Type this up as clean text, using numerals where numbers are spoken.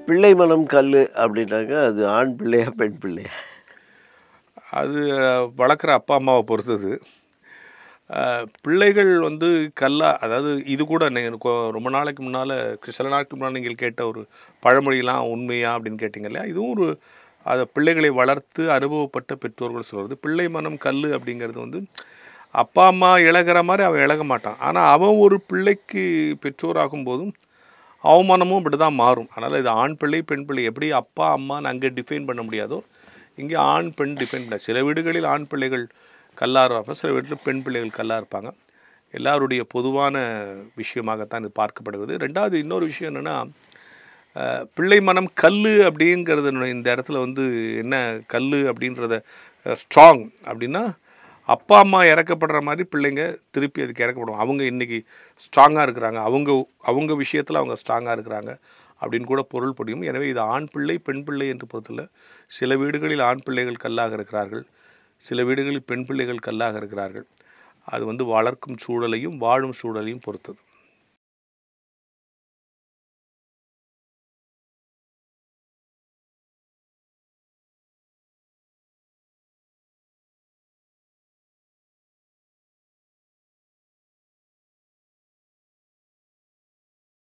பிள்ளை மனம் கல்லு அப்படின்னாக்க அது ஆண் பிள்ளையா பெண் பிள்ளையா? அது வளர்க்குற அப்பா அம்மாவை பொறுத்தது. பிள்ளைகள் வந்து அதாவது இது கூட ரொம்ப நாளைக்கு முன்னால், சில நாளுக்கு முன்னால் நீங்கள் கேட்ட ஒரு பழமொழியெல்லாம் உண்மையா அப்படின்னு கேட்டிங்க இல்லையா? இதுவும் ஒரு அதை பிள்ளைகளை வளர்த்து அனுபவப்பட்ட பெற்றோர்கள் சொல்கிறது. பிள்ளை மனம் கல் அப்படிங்கிறது வந்து அப்பா அம்மா இழகிற மாதிரி அவன் இழக மாட்டான். ஆனால் அவன் ஒரு பிள்ளைக்கு பெற்றோராகும் போதும் அவமானமும் இப்படி தான் மாறும். அதனால் இது ஆண் பிள்ளை பெண் பிள்ளை எப்படி அப்பா அம்மான்னு அங்கே டிஃபைன் பண்ண முடியாதோ, இங்கே ஆண் பெண் டிஃபைன் பண்ண. சில வீடுகளில் ஆண் பிள்ளைகள் கல்லாக இருப்பாங்க, சில வீட்டில் பெண் பிள்ளைகள் கல்லாக இருப்பாங்க. எல்லாருடைய பொதுவான விஷயமாகத்தான் இது பார்க்கப்படுகிறது. ரெண்டாவது இன்னொரு விஷயம் என்னென்னா, பிள்ளை மனம் கல் அப்படிங்கிறது இந்த இடத்துல வந்து என்ன கல் அப்படின்றத ஸ்ட்ராங் அப்படின்னா, அப்பா அம்மா இறக்கப்படுற மாதிரி பிள்ளைங்க திருப்பி அதுக்கு இறக்கப்படுவாங்க. அவங்க இன்றைக்கி ஸ்ட்ராங்காக இருக்கிறாங்க, அவங்க விஷயத்தில் அவங்க ஸ்ட்ராங்காக இருக்கிறாங்க அப்படின்னு கூட பொருள் புரியும். எனவே இது ஆண் பிள்ளை பெண் பிள்ளை என்று பொறுத்தல. சில வீடுகளில் ஆண் பிள்ளைகள் கல்லாக இருக்கிறார்கள், சில வீடுகளில் பெண் பிள்ளைகள் கல்லாக இருக்கிறார்கள். அது வந்து வளர்க்கும் சூழலையும் வாழும் சூழலையும் பொறுத்தது.